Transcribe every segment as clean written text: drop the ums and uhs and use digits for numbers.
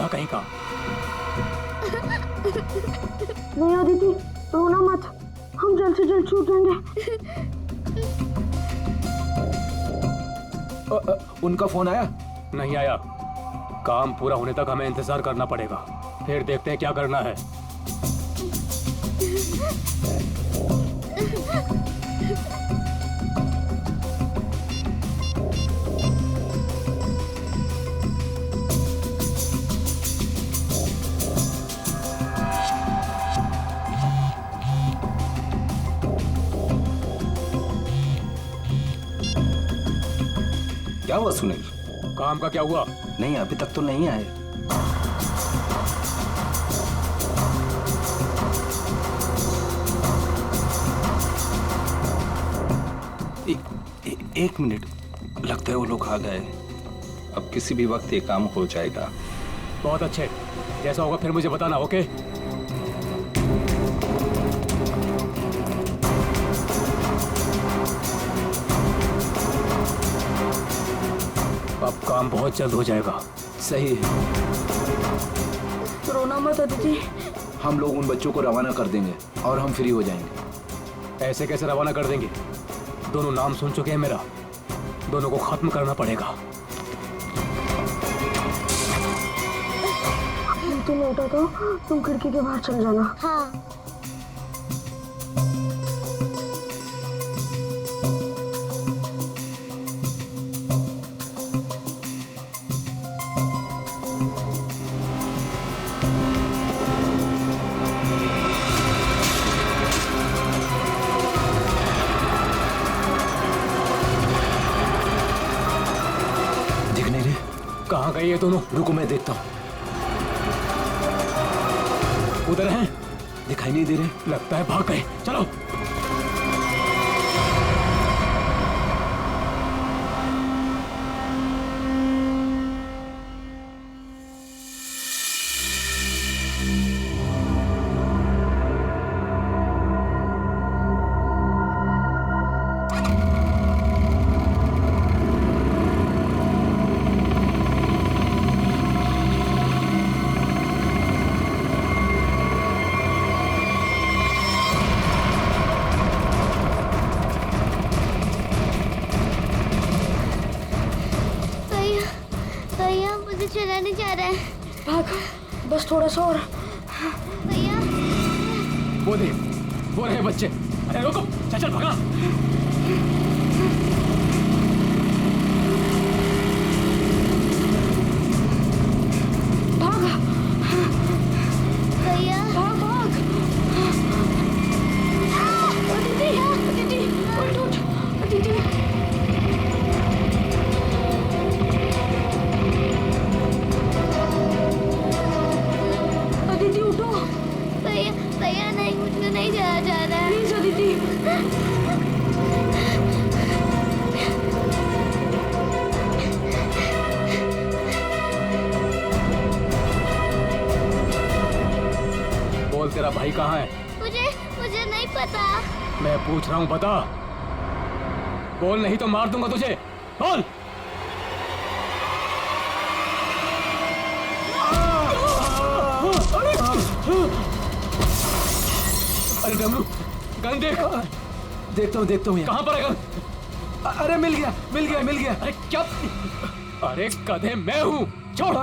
गधा कहीं का। नहीं अदिति, रोना मत, हम जल्द से जल्द छूट जाएंगे। उनका फोन आया? नहीं आया। काम पूरा होने तक हमें इंतजार करना पड़ेगा, फिर देखते हैं क्या करना है। क्या हुआ सुनील? काम का क्या हुआ? नहीं, अभी तक तो नहीं आए। एक मिनट, लगता है वो लोग आ गए। अब किसी भी वक्त ये काम हो जाएगा। बहुत अच्छे, जैसा होगा फिर मुझे बताना, ओके? अब काम बहुत जल्द हो जाएगा। सही है। रोना मत अदिति। हम लोग उन बच्चों को रवाना कर देंगे और हम फ्री हो जाएंगे। ऐसे कैसे रवाना कर देंगे? दोनों नाम सुन चुके हैं मेरा, दोनों को खत्म करना पड़ेगा। तुम लौटा तो तुम खिड़की के बाहर चल जाना। हाँ। कहाँ गए ये दोनों? रुको मैं देखता हूँ। उधर हैं? दिखाई नहीं दे रहे। लगता है भाग गए। चलो। चला नहीं जा रहा है। भाग, बस थोड़ा सा और। भैया वो देख, वो रहे बच्चे। अरे रुको, चल चल भागा। भाग भैया, भाग भाग। दीदी, दीदी, उठ उठ, दीदी। भैया नहीं, मुझे नहीं जाया जा रहा है। प्लीज अदिति। बोल, तेरा भाई कहाँ है? मुझे नहीं पता। मैं पूछ रहा हूँ, बता। बोल, नहीं तो मार दूंगा तुझे। बोल। अरे डमरू, गन देख। देखता हूँ। कहाँ पर है गन? अरे मिल गया। अरे क्या? अरे गधे, मैं हूँ। छोड़।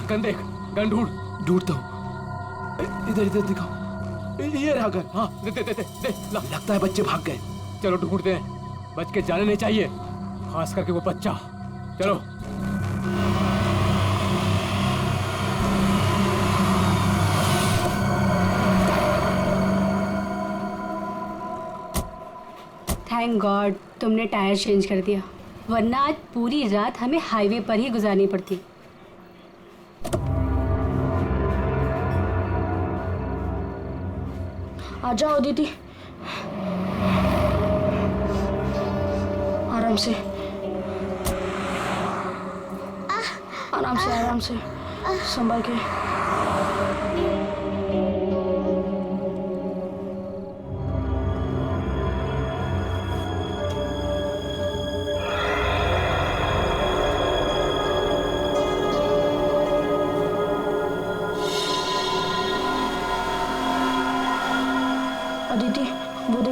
गन देख, गन ढूंढता हूँ। इधर दिखाओ। ये रहा गन। हाँ, दे ला। लगता है बच्चे भाग गए। चलो ढूंढते हैं। बच के जाने नहीं चाहिए, खास करके वो बच्चा। चलो। थैंक गॉड तुमने टायर चेंज कर दिया, वरना आज पूरी रात हमें हाईवे पर ही गुजारनी पड़ती। आ जाओ दीदी, आराम से, आराम से संभाल के।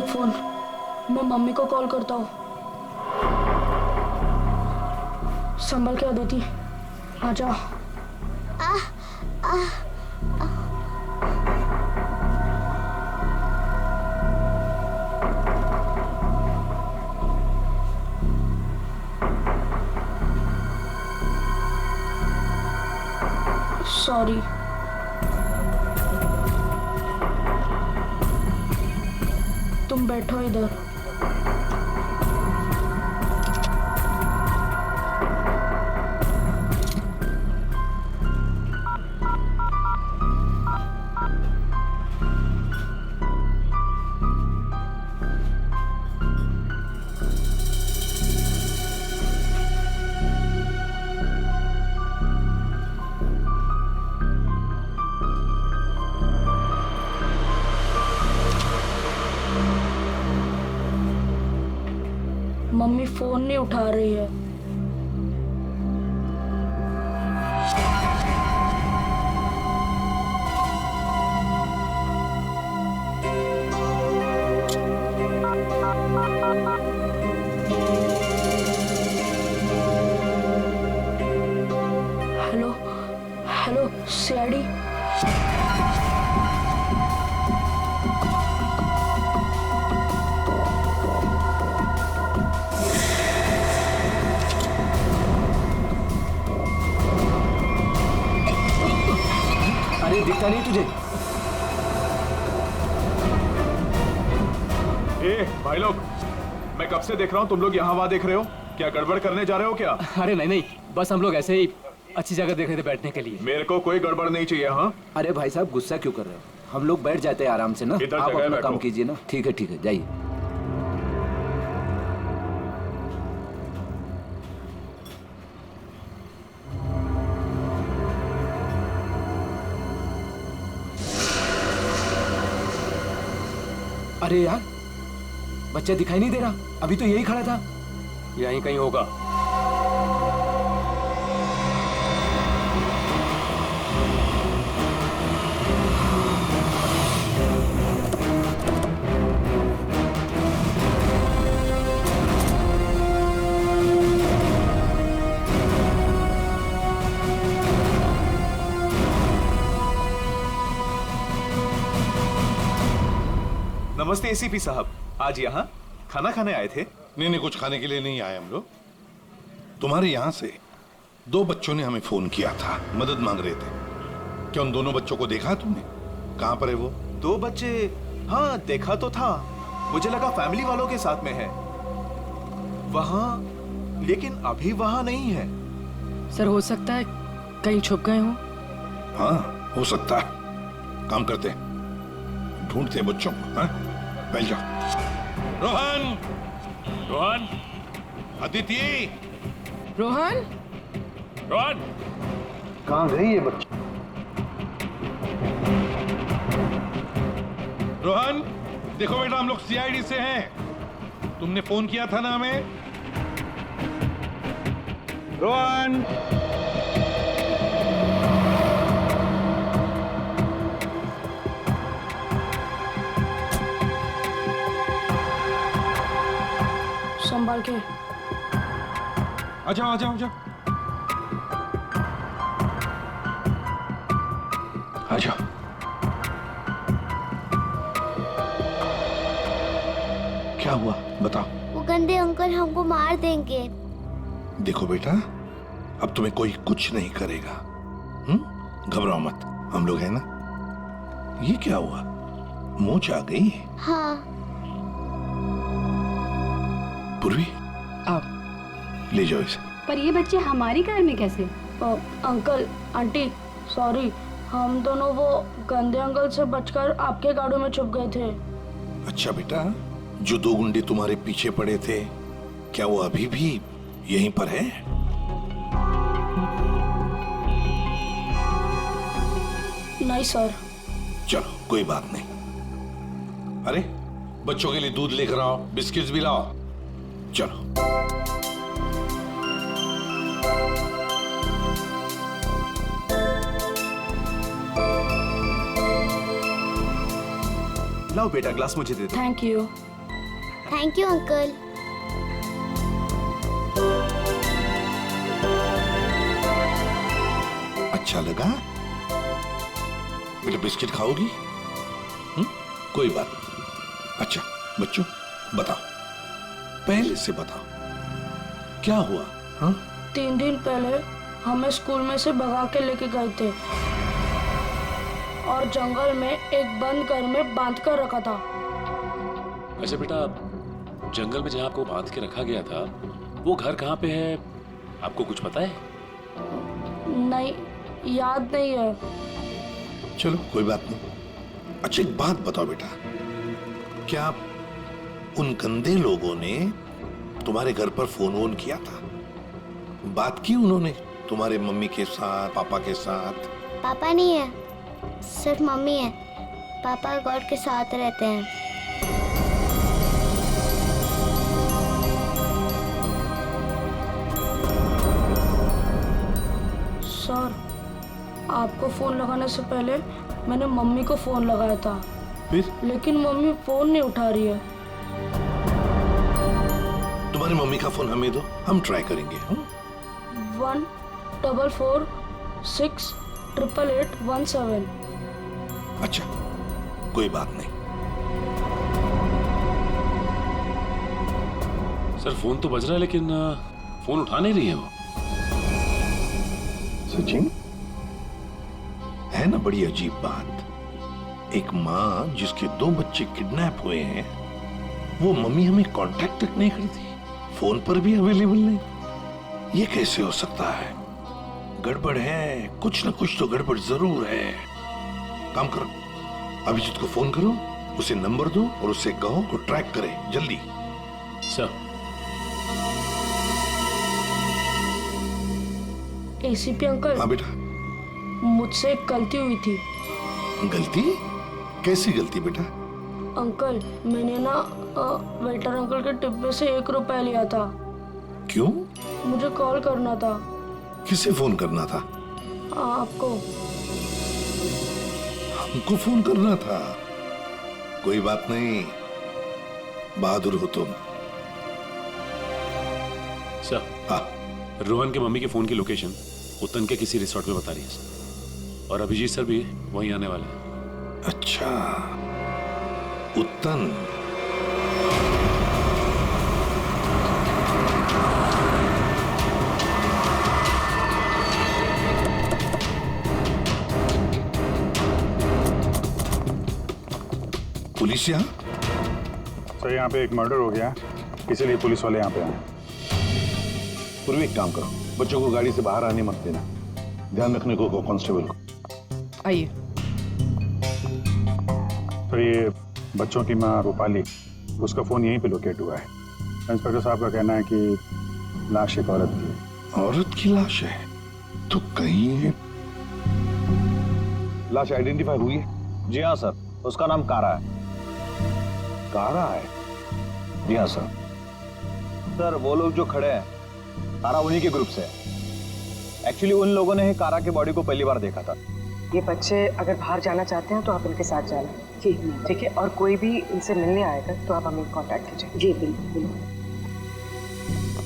फोन, मैं मम्मी को कॉल करता हूँ। संभल के अदिति, आजा। सॉरी। तुम बैठो इधर। मम्मी फोन नहीं उठा रही है। Hello hello CID. अरे दिखता नहीं तुझे? ए भाई लोग, मैं कब से देख रहा हूँ तुम लोग यहाँ वहाँ देख रहे हो। क्या गड़बड़ करने जा रहे हो क्या? अरे नहीं नहीं, बस हम लोग ऐसे ही अच्छी जगह देख रहे थे बैठने के लिए। मेरे को कोई गड़बड़ नहीं चाहिए। हाँ, अरे भाई साहब गुस्सा क्यों कर रहे हो? हम लोग बैठ जाते हैं आराम से ना। इधर आप जगह अपना बैठो। काम कीजिए ना। ठीक है जाइए। अरे यार, बच्चा दिखाई नहीं दे रहा। अभी तो यही खड़ा था। यहीं कहीं होगा। नमस्ते एसीपी साहब, आज यहाँ खाना खाने आए थे? नहीं, कुछ खाने के लिए नहीं आए हम लोग। तुम्हारे यहाँ से 2 बच्चों ने हमें फोन किया था, मदद मांग रहे थे। क्या उन दोनों बच्चों को देखा तुमने? कहाँ पर है वो? 2 बच्चे? हाँ, देखा तो था। मुझे लगा फैमिली वालों के साथ में है वहाँ, लेकिन अभी वहाँ नहीं है। सर हो सकता है कहीं छुप गए हों। हाँ, हो सकता है। काम करते हैं, ढूंढते हैं बच्चों को। हाँ, बैठ जाओ। रोहन, रोहन, अदिति, रोहन, रोहन, कहाँ गई ये बच्चा? रोहन, देखो बेटा, हम लोग सीआईडी से हैं। तुमने फोन किया था ना हमें? रोहन, संभाल के। आ जाओ आ जाओ आ जाओ आ जाओ। क्या हुआ बताओ। वो गंदे अंकल हमको मार देंगे। देखो बेटा, अब तुम्हें कोई कुछ नहीं करेगा। घबराओ मत, हम लोग हैं ना। ये क्या हुआ, मूंछ आ गई? हाँ। पूर्वी, आओ। ले जाओ इसे। पर ये बच्चे हमारी कार में कैसे? अंकल आंटी सॉरी, हम दोनों वो गंदे अंकल से बचकर आपके गाड़ी में छुप गए थे। अच्छा बेटा, जो 2 गुंडे तुम्हारे पीछे पड़े थे, क्या वो अभी भी यहीं पर है? नहीं सर। चलो कोई बात नहीं। अरे बच्चों के लिए दूध लेकर आओ, बिस्किट्स भी लाओ। चलो। लाओ बेटा, ग्लास मुझे दे दो। Thank you. Thank you uncle. अच्छा लगा? बेटा बिस्किट खाओगी? कोई बात नहीं। अच्छा बच्चों बताओ, पहले से बताओ क्या हुआ? हाँ 3 दिन पहले हमें स्कूल में से भगा के लेके गए थे और जंगल में एक बंद घर में बांध कर रखा था। अच्छा बेटा, जंगल में जहाँ आपको बांध के रखा गया था वो घर कहाँ पे है, आपको कुछ पता है? नहीं, याद नहीं है। चलो कोई बात नहीं। अच्छा एक बात बताओ बेटा, क्या उन गंदे लोगों ने तुम्हारे घर पर फोन वोन किया था? बात की उन्होंने तुम्हारे मम्मी के साथ, पापा के साथ? पापा नहीं है, सिर्फ मम्मी है। पापा गॉड के साथ रहते हैं। सर, आपको फोन लगाने से पहले मैंने मम्मी को फोन लगाया था, फिर लेकिन मम्मी फोन नहीं उठा रही है। तुम्हारी मम्मी का फोन हमें दो, हम ट्राई करेंगे। 144688817। अच्छा कोई बात नहीं। सर फोन तो बज रहा है लेकिन फोन उठा नहीं रही है वो। सचिन, है ना बड़ी अजीब बात, एक माँ जिसके 2 बच्चे किडनैप हुए हैं वो मम्मी हमें कांटेक्ट तक नहीं करती, फोन पर भी अवेलेबल नहीं। ये कैसे हो सकता है? गड़बड़ है, कुछ ना कुछ तो गड़बड़ जरूर है। काम करो, अभिजीत को फोन करो, उसे नंबर दो और उससे कहो को ट्रैक करे जल्दी। सर एसीपी अंकल, हाँ बेटा। मुझसे एक गलती हुई थी। गलती? कैसी गलती बेटा? अंकल, मैंने ना वेटर अंकल के डिब्बे से 1 रुपया लिया था। क्यों? मुझे कॉल करना था। किसे फोन करना था? आपको। हमको फोन करना था? कोई बात नहीं, बहादुर हो तुम। सर हाँ रोहन के मम्मी के फोन की लोकेशन उत्तन के किसी रिसोर्ट में बता रही है सर, और अभिजीत सर भी वहीं आने वाले हैं। अच्छा, उत्तन। पुलिस यहाँ? सर यहाँ पे एक मर्डर हो गया, इसीलिए पुलिस वाले यहाँ पे आए। पूर्वी एक काम करो, बच्चों को गाड़ी से बाहर आने मत देना, ध्यान रखने को कहो कांस्टेबल को। आइए। तो ये बच्चों की माँ रूपाली, उसका फोन यहीं पे लोकेट हुआ है। इंस्पेक्टर साहब का कहना है कि लाश एक औरत की है। औरत की लाश है? तो कहीं लाश आइडेंटिफाई हुई है? जी हाँ सर, उसका नाम कारा है। कारा है? जी हाँ सर। सर वो लोग जो खड़े हैं, कारा उन्हीं के ग्रुप से है। एक्चुअली उन लोगों ने ही कारा के बॉडी को पहली बार देखा था। ये बच्चे अगर बाहर जाना चाहते हैं तो आप इनके साथ जाना। जी ठीक है, और कोई भी इनसे मिलने आएगा तो आप हमें कांटेक्ट कीजिए। जी बिल्कुल।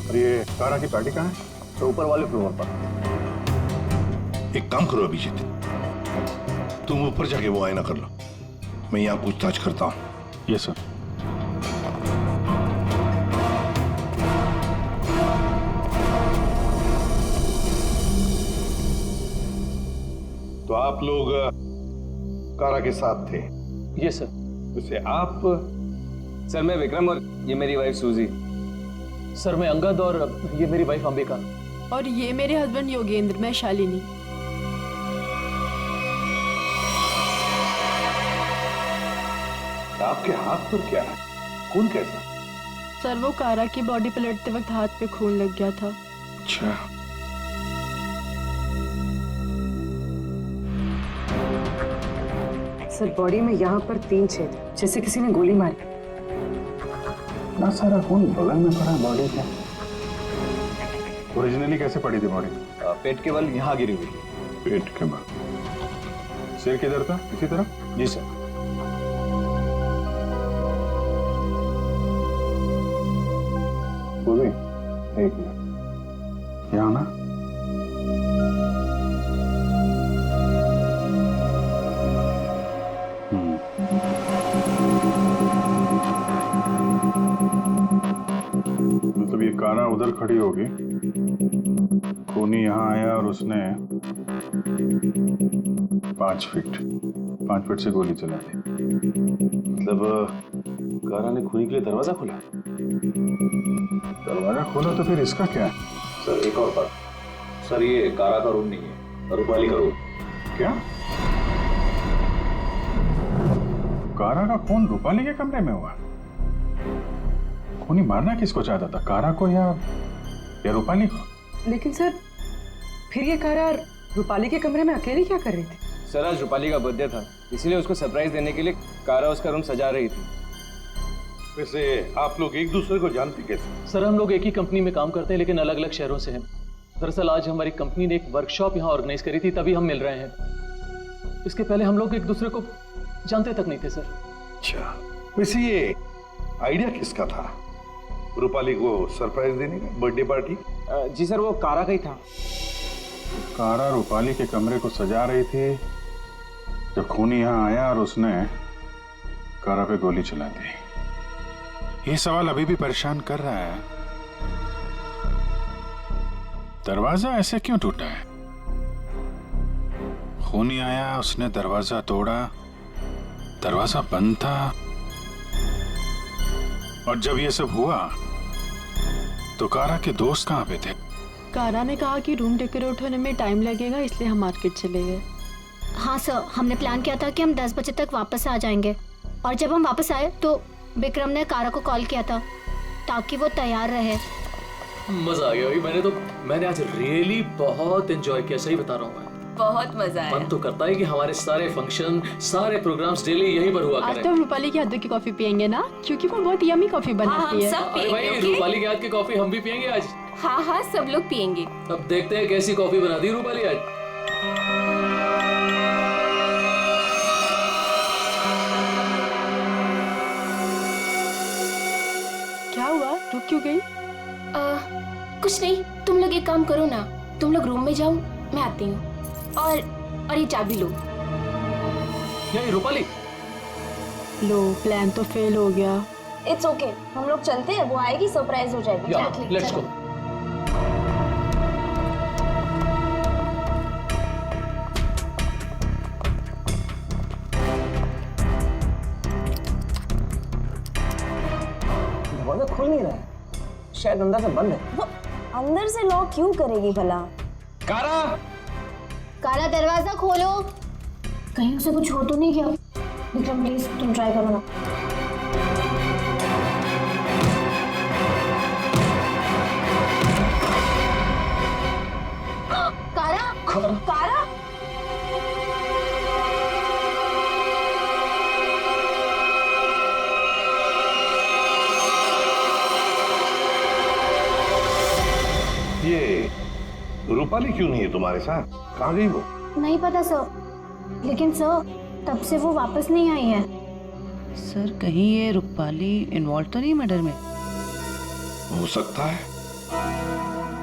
और ये कारा की पार्टी कहाँ है? तो ऊपर वाले फ्लोर पर। एक काम करो अभिजीत, तुम ऊपर जाके वो आईना कर लो, मैं यहाँ पूछताछ करता हूँ। Yes sir. तो आप लोग कारा के साथ थे? Yes sir. वैसे आप? सर मैं विक्रम और ये मेरी वाइफ सूजी। सर मैं अंगद और ये मेरी वाइफ अंबिका। और ये मेरे हस्बैंड योगेंद्र, मैं शालिनी। आपके हाथ पर क्या है? खून कैसा? सर वो कारा की बॉडी पलटते वक्त हाथ पे खून लग गया था। अच्छा, सर बॉडी में यहाँ पर 3 छेद, जैसे किसी ने गोली मारी। ना सारा खून बगल में पड़ा बॉडी के। ओरिजिनली कैसे पड़ी थी बॉडी? पेट के बल यहाँ गिरी हुई। पेट के बल। सिर किधर था? इसी तरफ? जी सर। एक मिनट, यहाँ ना। मतलब ये कारा उधर खड़ी होगी, खूनी यहाँ आया और उसने 5 फीट से गोली चला दी। मतलब कारा ने खूनी के लिए दरवाजा खोला? दरवाजा खोला तो फिर इसका क्या है? सर एक और बात, सर ये कारा का रूम नहीं है, रूपाली का रूम। क्या? कारा का खून रूपाली के कमरे में हुआ? खूनी मारना किसको चाहता था, कारा को या रूपाली को? लेकिन सर फिर ये कारा रूपाली के कमरे में अकेली क्या कर रही थी? सर आज रूपाली का बर्थडे था, इसलिए उसको सरप्राइज देने के लिए कारा उसका रूम सजा रही थी। वैसे आप लोग एक दूसरे को जानते कैसे? सर हम लोग एक ही कंपनी में काम करते हैं लेकिन अलग अलग शहरों से हैं। दरअसल आज हमारी कंपनी ने एक वर्कशॉप यहाँ ऑर्गेनाइज करी थी, तभी हम मिल रहे हैं। इसके पहले हम लोग एक दूसरे को जानते तक नहीं थे सर। अच्छा, वैसे ये आइडिया किसका था, रूपाली को सरप्राइज देने का, बर्थडे पार्टी? जी सर वो कारा का ही था। कारा रूपाली के कमरे को सजा रही थी जब खूनी यहाँ आया और उसने कारा पे गोली चला दी। ये सवाल अभी भी परेशान कर रहा है, दरवाजा ऐसे क्यों टूटा है? खूनी आया, उसने दरवाजा तोड़ा, दरवाजा बंद था, और जब ये सब हुआ तो कारा के दोस्त कहाँ पे थे? कारा ने कहा कि रूम डेकोरेट होने में टाइम लगेगा, इसलिए हम मार्केट चले गए। हाँ सर, हमने प्लान किया था कि हम 10 बजे तक वापस आ जाएंगे, और जब हम वापस आए तो विक्रम ने कारा को कॉल किया था ताकि वो तैयार रहे। मजा आ गया भाई, मैंने आज रियली बहुत एंजॉय किया, सही बता रहा हूँ मैं। बहुत मजा आया। मन तो करता है कि हमारे सारे फंक्शन, सारे प्रोग्राम्स डेली यहीं पर हुआ आज करें। तो हम रूपाली के हाथों की कॉफी पियेंगे ना, क्योंकि वो बहुत यमी कॉफी बनाती है। अरे भाई रूपाली के हाथ की कॉफी हम भी पियेंगे आज। हाँ हाँ सब लोग पियेंगे। अब देखते हैं कैसी कॉफी बनाती है रूपाली आज। क्या हुआ, रुक क्यों गई? कुछ नहीं, तुम लोग एक काम करो ना, तुम लोग रूम में जाओ, मैं आती हूँ। और ये चाबी लो। ये रूपाली, लो प्लान तो फेल हो गया। इट्स ओके, हम लोग चलते हैं, वो आएगी सरप्राइज हो जाएगी। Let's go. दरवाजा खुल नहीं रहा है, शायद अंदर से बंद है। वो अंदर से लॉक क्यों करेगी भला? कारा, कारा दरवाजा खोलो। कहीं उसे कुछ हो तो नहीं गया? विक्रम प्लीज तुम ट्राई करो ना। कारा, कारा, ये रूपाली क्यों नहीं है तुम्हारे साथ, कहाँ गई वो? नहीं पता सर, लेकिन सर तब से वो वापस नहीं आई है। सर कहीं ये रूपाली इन्वॉल्व तो नहीं मर्डर में? हो सकता है।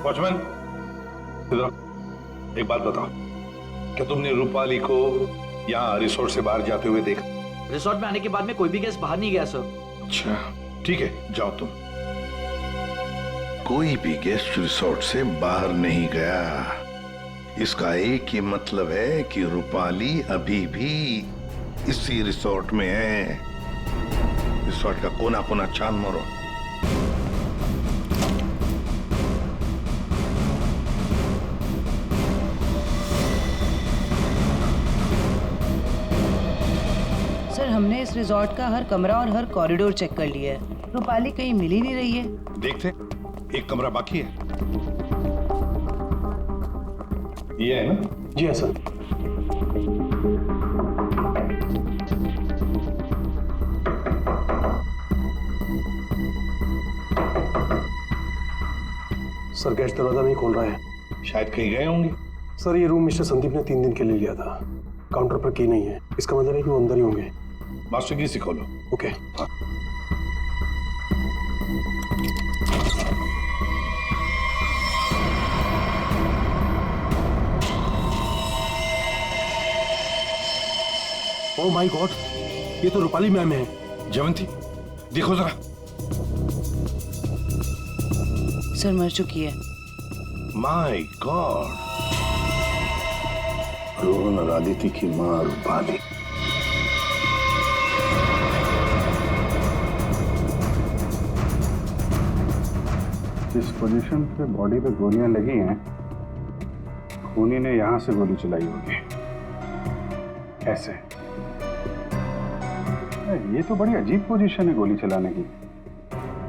वॉचमैन, इधर एक बात बताओ, क्या तुमने रूपाली को यहाँ रिसोर्ट से बाहर जाते हुए देखा? रिसोर्ट में आने के बाद में कोई भी गेस्ट बाहर नहीं गया सर। अच्छा ठीक है, जाओ तुम। कोई भी गेस्ट रिसोर्ट से बाहर नहीं गया, इसका एक ही मतलब है कि रूपाली अभी भी इसी रिसोर्ट में है। रिसोर्ट का कोना कोना छान मारो। सर हमने इस रिजॉर्ट का हर कमरा और हर कॉरिडोर चेक कर लिया है, रूपाली कहीं मिल ही नहीं रही है। देखते, एक कमरा बाकी है। ये है ना? जी हाँ सर। सर गेस्ट दरवाजा नहीं खोल रहा है। शायद कहीं गए होंगे। सर ये रूम मिस्टर संदीप ने 3 दिन के लिए लिया था, काउंटर पर की नहीं है, इसका मतलब है कि वो अंदर ही होंगे। मास्टर की से खोलो। ओके। हाँ। ओह माय गॉड, ये तो रूपाली मैम है। जयवंती देखो जरा। सर मर चुकी है। माय गॉड, रोहन और आदित्य की मां रूपाली। जिस पोजीशन पे बॉडी पे गोलियां लगी हैं, खूनी ने यहां से गोली चलाई होगी। ऐसे ये तो बड़ी अजीब पोजीशन है गोली चलाने की।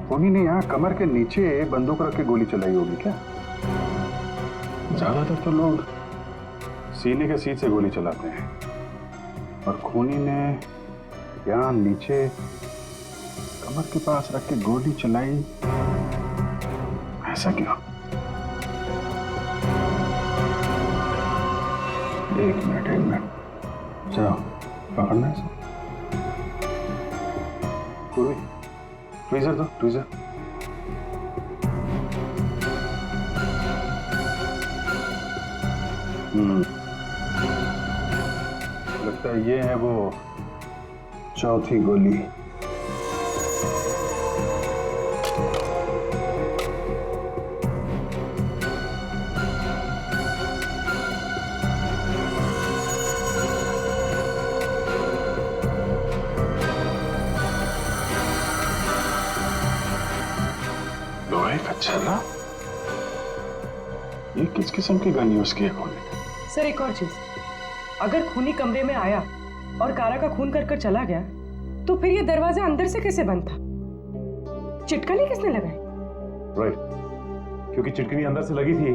खूनी ने यहां कमर के नीचे बंदूक रख के गोली चलाई होगी क्या? ज्यादातर तो लोग सीने के सीट से गोली चलाते हैं, और खूनी ने यहां नीचे कमर के पास रख के गोली चलाई। ऐसा क्यों? एक मिनट चलो पकड़ना है। पूरी ट्वीजर दो, ट्वीजर। लगता है ये है वो चौथी गोली। लोहे का छल्ला? ये किस किस्म की गन यूज की है खूनी ने? सर एक और चीज, अगर खूनी कमरे में आया और कारा का खून कर चला गया, तो फिर ये दरवाजा अंदर से कैसे बंद था? चिटकनी किसने लगाई? राइट, क्योंकि चिटकनी अंदर से लगी थी,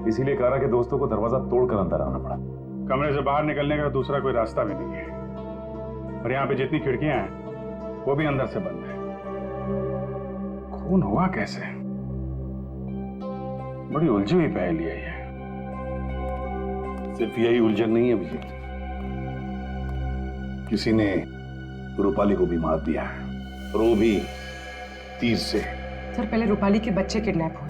इसीलिए कारा के दोस्तों को दरवाजा तोड़कर अंदर आना पड़ा। कमरे से बाहर निकलने का दूसरा कोई रास्ता भी नहीं है, और यहाँ पे जितनी खिड़कियां हैं वो भी अंदर से बंद है। खून हुआ कैसे? बड़ी उलझी हुई पहेली है ये। सिर्फ यही उलझन नहीं है अभिजीत, किसी ने रूपाली को भी मार दिया है, और वो भी तीर से। सर पहले रूपाली के बच्चे किडनैप हुए,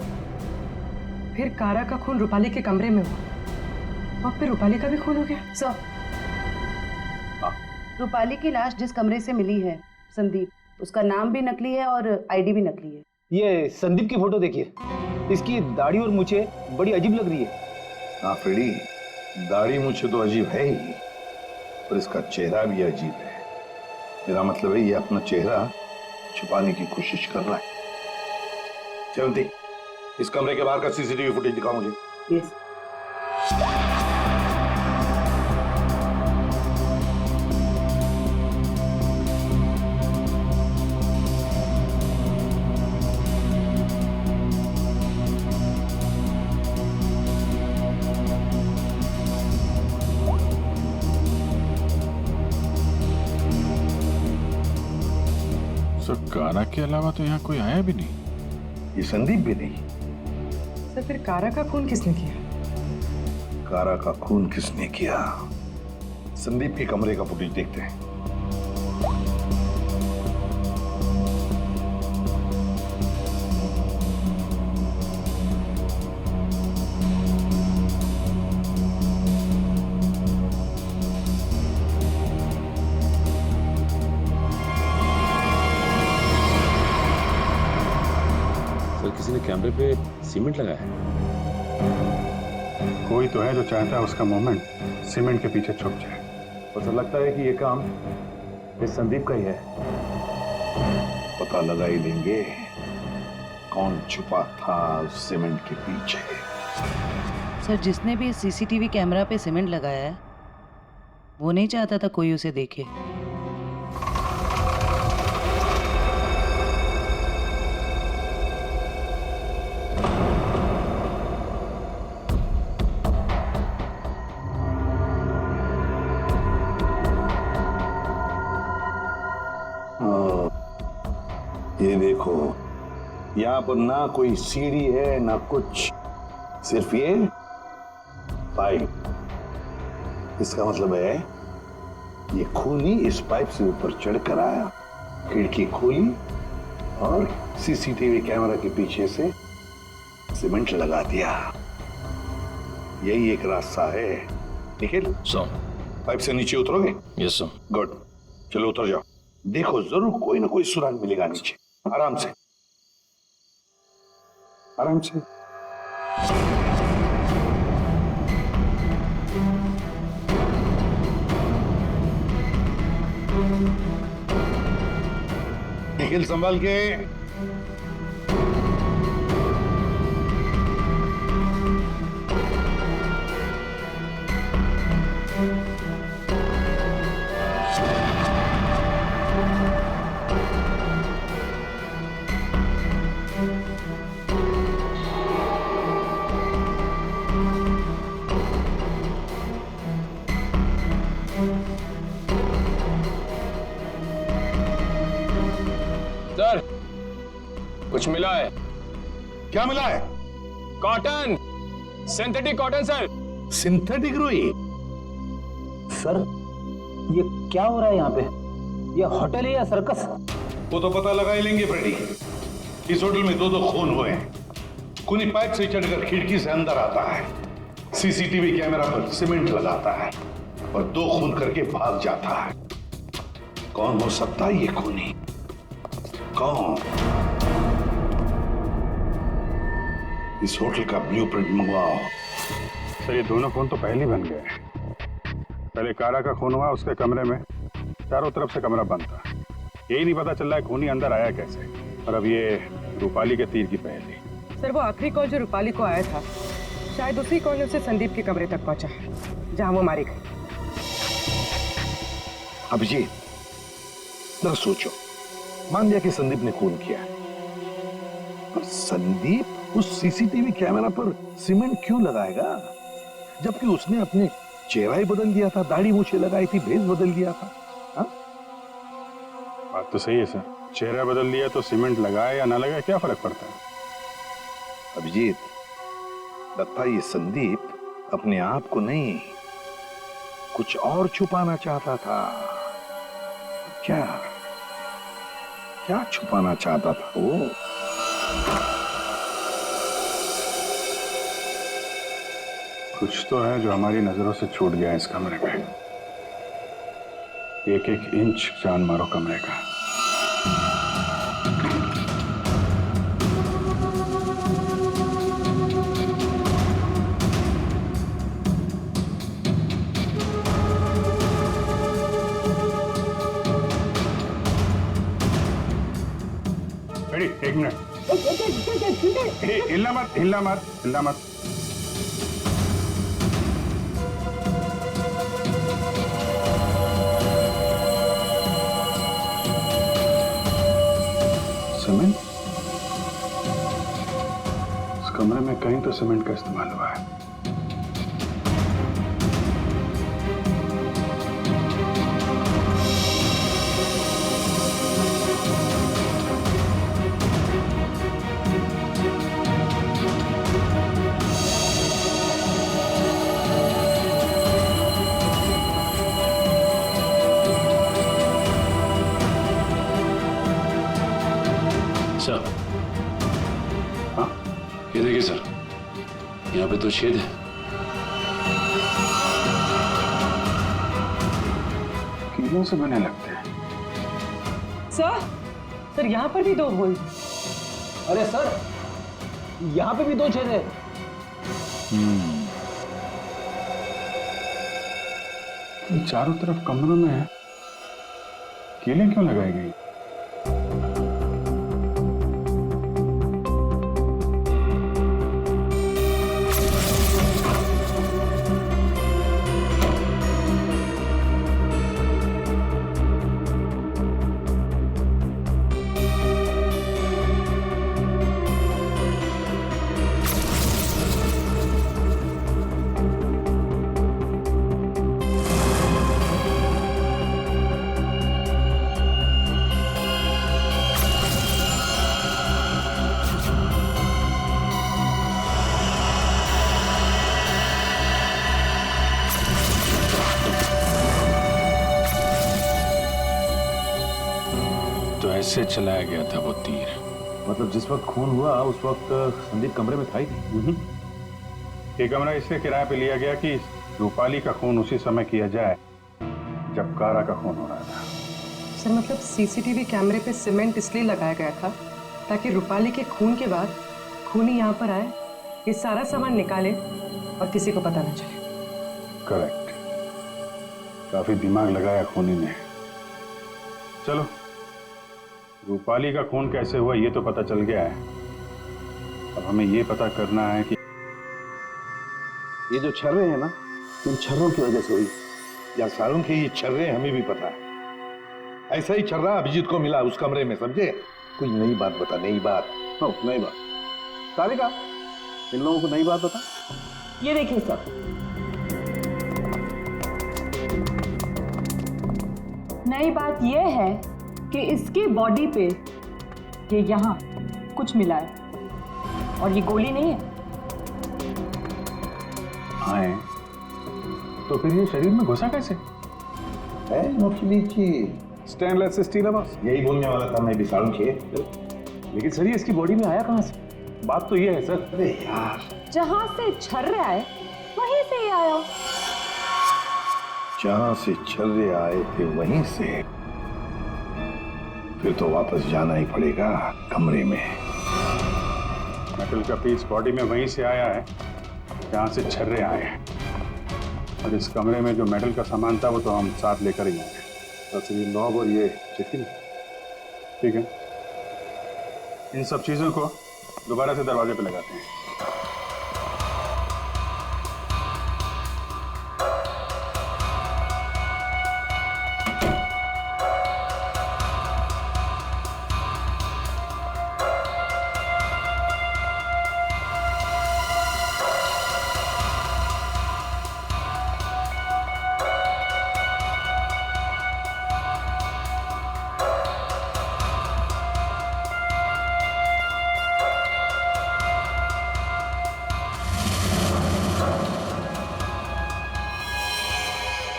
फिर कारा का खून रूपाली के कमरे में हुआ, और फिर रूपाली का भी खून हो गया। सर रूपाली की लाश जिस कमरे से मिली है, संदीप, उसका नाम भी नकली है और आईडी भी नकली है। ये संदीप की फोटो देखिए, इसकी दाढ़ी और मूछें बड़ी अजीब लग रही है। हाँ फ्रेडी, दाढ़ी मूछें तो अजीब है ही, पर इसका चेहरा भी अजीब है। मेरा मतलब है ये अपना चेहरा छुपाने की कोशिश कर रहा है। जयवंती, इस कमरे के बाहर का सीसीटीवी फुटेज दिखाओ मुझे। यस। कारा के अलावा तो यहाँ कोई आया भी नहीं। ये संदीप भी नहीं। सर फिर कारा का खून किसने किया? कारा का खून किसने किया? संदीप के कमरे का फुटेज देखते हैं। किसी ने कैमरे पे सीमेंट लगाया है। कोई तो है जो चाहता है उसका मूवमेंट सीमेंट के पीछे छुप जाए। और तो लगता है कि ये काम इस संदीप का ही है। पता लगा ही लेंगे कौन छुपा था उस सीमेंट के पीछे। सर जिसने भी सीसीटीवी कैमरा पे सीमेंट लगाया है, वो नहीं चाहता था कोई उसे देखे। ये देखो, यहाँ पर ना कोई सीढ़ी है ना कुछ, सिर्फ ये पाइप। इसका मतलब है ये खूनी इस पाइप से ऊपर चढ़कर आया, खिड़की खोली और सीसीटीवी कैमरा के पीछे से सीमेंट लगा दिया। यही एक रास्ता है। निखिल, पाइप से नीचे उतरोगे? Yes sir. गुड, चलो उतर जाओ। देखो जरूर कोई ना कोई सुराग मिलेगा नीचे। आराम से, आराम से। निखिल संभाल के। सर, कुछ मिला है। क्या मिला है? Cotton, synthetic cotton sir. Synthetic रुई? सर, ये क्या हो रहा है यहाँ पे? ये होटल है या सर्कस? वो तो पता लगा ही लेंगे फ्रेडी। इस होटल में दो खून हुए हैं। खूनी पाइप से चढ़कर खिड़की से अंदर आता है, सीसीटीवी कैमरा पर सीमेंट लगाता है और 2 खून करके भाग जाता है। कौन हो सकता है ये खूनी? कौन? इस होटल का ब्लूप्रिंट मंगवाओ। सर, ये दोनों खून तो पहले बन गए। पहले कारा का खून हुआ, उसके कमरे में चारों तरफ से कमरा बंद था। यही नहीं पता चल रहा है खूनी अंदर आया कैसे। और अब ये रूपाली के तीर की पहेली। सर, वो आखिरी कॉल जो रूपाली को आया था, शायद उसी कॉल से संदीप के कमरे तक पहुंचा, जहां वो मारी गई। अभिजीत, जरा सोचो, मान लिया कि संदीप ने खून किया, पर संदीप उस सीसीटीवी कैमरा पर सीमेंट क्यों लगाएगा, जबकि उसने अपने चेहरा ही बदल दिया था, दाढ़ी मूछें लगाई थी, भेष बदल दिया था। हा? बात तो सही है सर, चेहरा बदल दिया तो सीमेंट लगाए या ना लगाए क्या फर्क पड़ता है? अभिजीत, लगता है ये संदीप अपने आप को नहीं, कुछ और छुपाना चाहता था। क्या क्या छुपाना चाहता था वो? कुछ तो है जो हमारी नजरों से छूट गया इस कमरे में। एक एक इंच जान मारो कमरे का। एक मिनट, हिलना मत, हिलना मत, हिलना मत। सीमेंट? इस कमरे में कहीं तो सीमेंट का इस्तेमाल हुआ है। सर, ये देखिए सर, यहाँ पे तो छेद है। कीलों से बने लगते हैं। सर, यहाँ पर भी 2 होल। अरे सर, यहाँ पे भी 2 छेद है। ये चारों तरफ कमरों में कीलें क्यों लगाई गई? ऐसे चलाया गया था वो तीर। मतलब जिस वक्त खून हुआ उस वक्त संदीप कमरे में था ही नहीं। ये कमरा इसलिए किराए पे लिया गया कि रूपाली का खून उसी समय किया जाए जब कारा का खून हो रहा था। सर मतलब सीसीटीवी कैमरे पे सीमेंट इसलिए लगाया गया था ताकि रूपाली के खून के बाद खूनी यहाँ पर आए, ये सारा सामान निकाले और किसी को पता न चले। करेक्ट, काफी दिमाग लगाया खूनी ने। चलो, रूपाली का खून कैसे हुआ ये तो पता चल गया है। अब हमें ये पता करना है कि ये जो छर्रे हैं ना, इन छर्रों की वजह से हुई या सारों के ये छर्रे हमें भी पता है। ऐसा ही छर्रा अभिजीत को मिला उस कमरे में, समझे? कोई नई बात बता, नई बात। नई बात। सारिका, इन लोगों को नई बात बता। ये देखिए सर, नई बात यह है कि इसकी बॉडी पे ये यहाँ कुछ मिला है और ये गोली नहीं है। आए तो फिर ये शरीर में घुसा कैसे? है नौखिली जी, स्टेनलेस स्टील है बस। यही बोलने वाला था मैं भी सारुण के। लेकिन सर ये इसकी बॉडी में आया कहाँ से? बात तो ये है सर। अरे यार, जहां से छर्रे आए वहीं से ये आया। जहां से छर्रे आए थे वहीं से, फिर तो वापस जाना ही पड़ेगा कमरे में। मेटल का पीस बॉडी में वहीं से आया है जहां से छर्रे आए हैं, और इस कमरे में जो मेटल का सामान था वो तो हम साथ लेकर ही आए। बस ये नॉब और ये चिट्ठी, ठीक है। इन सब चीजों को दोबारा से दरवाजे पे लगाते हैं।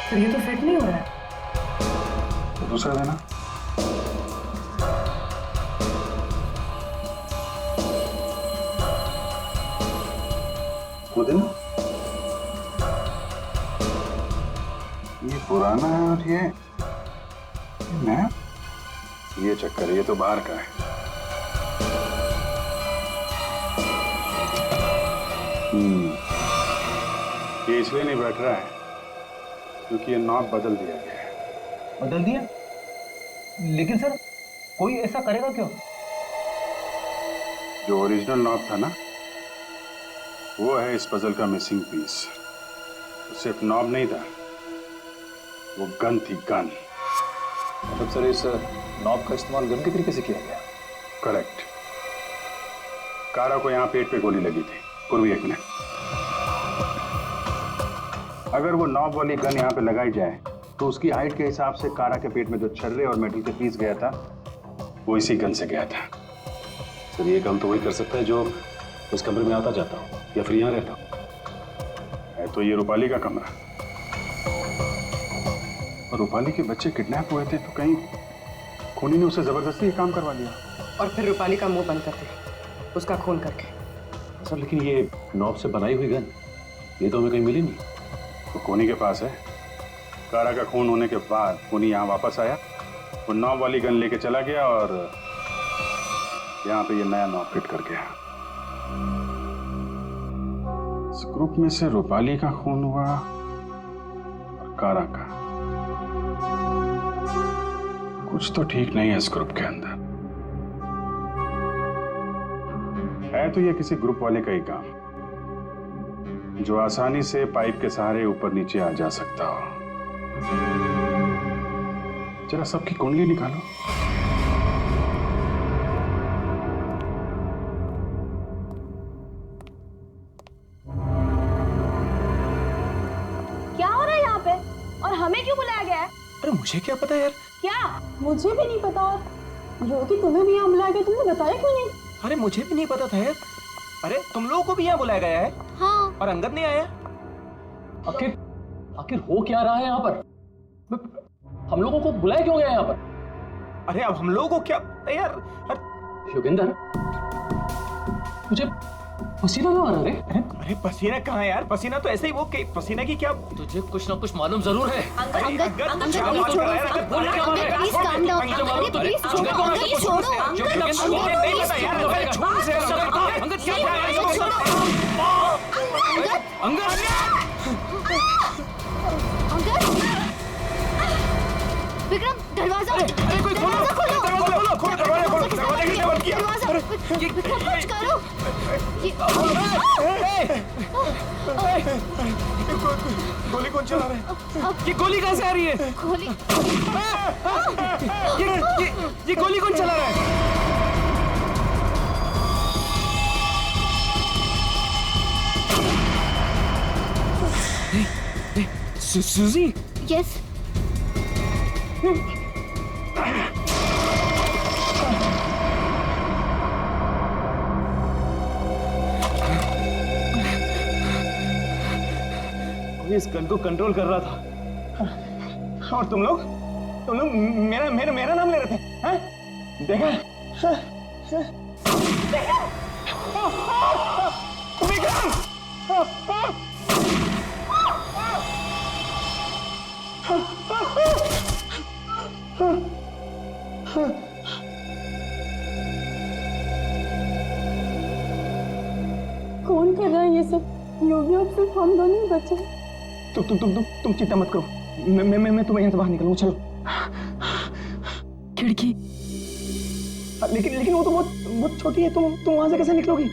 तो ये तो फिट नहीं हो रहा है। तो दूसरा देना। वो देना। ये पुराना है और ये नया। ये चक्कर है, ये तो बाहर का है। ये इसलिए नहीं बैठ रहा है क्योंकि ये नॉब बदल दिया गया है। बदल दिया? लेकिन सर कोई ऐसा करेगा क्यों? जो ओरिजिनल नॉब था ना, वो है इस पजल का मिसिंग पीस। सिर्फ नॉब नहीं था, वो गन थी, गन। मतलब सर इस नॉब का इस्तेमाल गन के तरीके से किया गया? करेक्ट। कारा को यहाँ पेट पे गोली लगी थी। पूर्वी, एक मिनट। अगर वो नॉब वाली गन यहाँ पे लगाई जाए तो उसकी हाइट के हिसाब से कारा के पेट में जो छर्रे और मेटल के पीस गया था वो इसी गन से गया था। सर ये काम तो वही कर सकता है जो उस कमरे में आता जाता हो या फिर यहाँ रहता हो। है तो ये रूपाली का कमरा, और रूपाली के बच्चे किडनैप हुए थे तो कहीं खूनी ने उसे जबरदस्ती ये काम करवा दिया और फिर रूपाली का मुंह बंद कर दिया, उसका खून करके। सर लेकिन ये नॉब से बनाई हुई गन, ये तो हमें कहीं मिली नहीं। तो खूनी के पास है। कारा का खून होने के बाद खूनी यहाँ वापस आया, वो नॉब वाली गन लेके चला गया और यहाँ पे ये नया नॉब फिट कर गया। इस ग्रुप में से रूपाली का खून हुआ और कारा का। कुछ तो ठीक नहीं है इस ग्रुप के अंदर। है तो ये किसी ग्रुप वाले का ही काम जो आसानी से पाइप के सहारे ऊपर नीचे आ जा सकता हो। जरा सबकी कुंडली निकालो। क्या हो रहा है यहाँ पे और हमें क्यों बुलाया गया है? अरे मुझे क्या पता यार। क्या? मुझे भी नहीं पता। और जो कि तुम्हें भी यहाँ बुलाया गया, तुमने बताया क्यों नहीं? अरे मुझे भी नहीं पता था यार। अरे तुम लोगों को भी यहाँ बुलाया गया है? हाँ। और अंगद नहीं आया? आखिर हो क्या रहा है यहाँ पर? हम लोगों को बुलाया क्यों गया यहाँ पर? अरे अब हम लोगों को क्या यार? योगेंद्र, पसीना क्यों आ रहा है? अरे पसीना कहाँ यार, पसीना तो ऐसे ही वो पसीना की क्या, तुझे कुछ ना कुछ मालूम जरूर है। विक्रम दरवाजा, दरवाजा विक्रम कुछ करो। गोली कौन चला रहा है? ये गोली कहाँ से आ रही है? गोली ये गोली कौन चला रहा है? सूजी? यस। इस गन को कंट्रोल कर रहा था और तुम लोग मेरा नाम ले रहे थे, हैं? देखा? कौन कर रहा है ये सब? योगी अब सिर्फ हम दोनों ही बचे। तुम चिंता मत करो, मैं तुम्हें यहाँ से बाहर निकलूंगा। चलो। खिड़की। लेकिन वो तो बहुत छोटी है, तुम वहां से कैसे निकलोगी?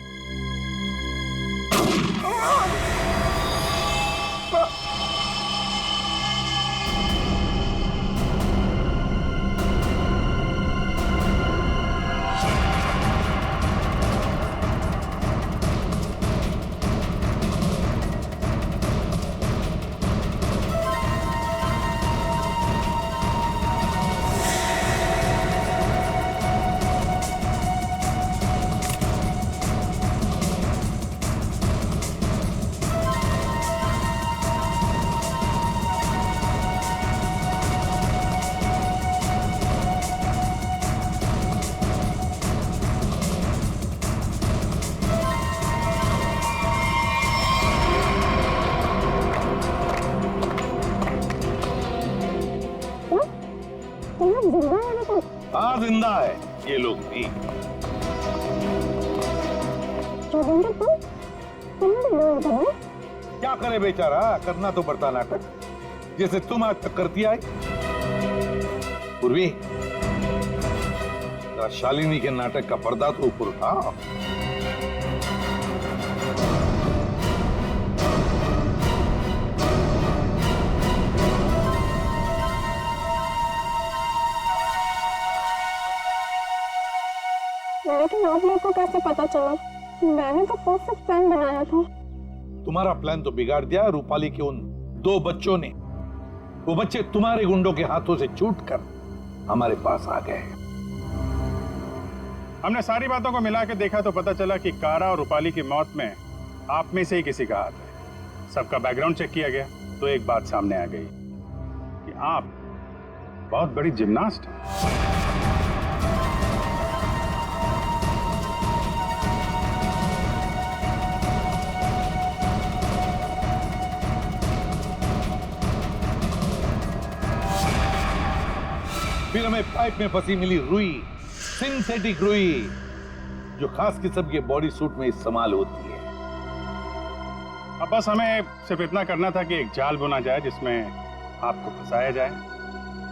हाँ जिंदा है ये लोग भी। क्या करे बेचारा, करना तो पड़ता नाटक, जैसे तुम आज तक करती आई। पूर्वी, शालिनी के नाटक का पर्दा तो ऊपर उठा। लेकिन आप लोग को कैसे पता चला? मैंने तो परफेक्ट प्लान बनाया था। तुम्हारा प्लान तो बिगाड़ दिया रूपाली के उन 2 बच्चों ने। वो बच्चे तुम्हारे गुंडों के हाथों से छूटकर हमारे पास आ गए। हमने सारी बातों को मिला के देखा तो पता चला कि कारा और रूपाली की मौत में आप में से ही किसी का हाथ है। सबका बैकग्राउंड चेक किया गया तो एक बात सामने आ गई कि आप बहुत बड़ी जिम्नास्ट हैं। फिर हमें पाइप में फंसी मिली रुई, सिंथेटिक रुई, जो खास किस्म के बॉडी सूट में इस्तेमाल होती है। अब बस हमें सिर्फ इतना करना था कि एक जाल बुना जाए जिसमें आपको फंसाया जाए,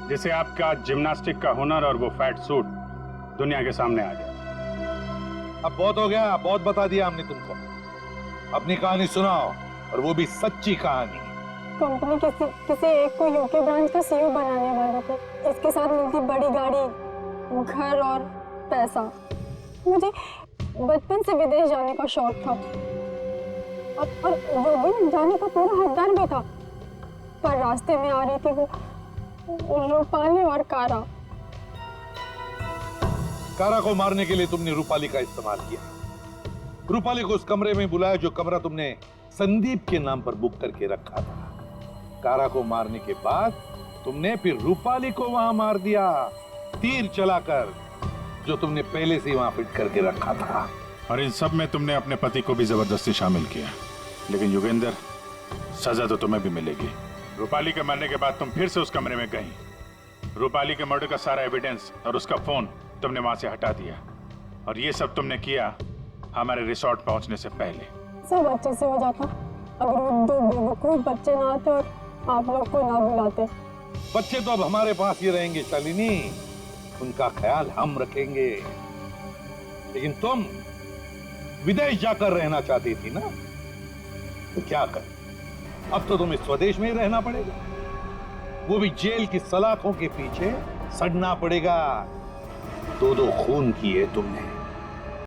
जिससे आपका जिम्नास्टिक का हुनर और वो फैट सूट दुनिया के सामने आ जाए। अब बहुत हो गया, बहुत बता दिया हमने तुमको। अपनी कहानी सुनाओ, और वो भी सच्ची कहानी। कंपनी किसी एक को यूके ब्रांच का सीईओ बनाने वाली थी। इसके साथ मिलती बड़ी गाड़ी, घर और पैसा। मुझे बचपन से विदेश जाने का शौक था और योगी जाने का पूरा हकदार भी था, पर रास्ते में आ रही थी वो रूपाली और कारा। कारा को मारने के लिए तुमने रूपाली का इस्तेमाल किया। रूपाली को उस कमरे में बुलाया जो कमरा तुमने संदीप के नाम पर बुक करके रखा था। कारा को मारने के बाद तुमने फिर रूपाली को वहां मार दिया, तीर चलाकर, जो तुमने पहले से वहां फिट करके रखा था। और इन सब में तुमने अपने पति को भी जबरदस्ती शामिल किया। लेकिन योगेंद्र, सजा तो तुम्हें भी मिलेगी। रूपाली के मरने के बाद तुम फिर से उस कमरे में गई। रूपाली के मर्डर का सारा एविडेंस और उसका फोन तुमने वहां से हटा दिया, और ये सब तुमने किया हमारे रिसोर्ट पहुंचने से पहले। सब अच्छे से हो जाता अगर वो 2 बेवकूफ बच्चे ना आते और आप लोग को ना बुलाते। बच्चे तो अब हमारे पास ही रहेंगे शालिनी, उनका ख्याल हम रखेंगे। लेकिन तुम विदेश जाकर रहना चाहती थी ना, तो क्या कर, अब तो तुम्हें स्वदेश में ही रहना पड़ेगा, वो भी जेल की सलाखों के पीछे सड़ना पड़ेगा। 2 खून किए तुमने,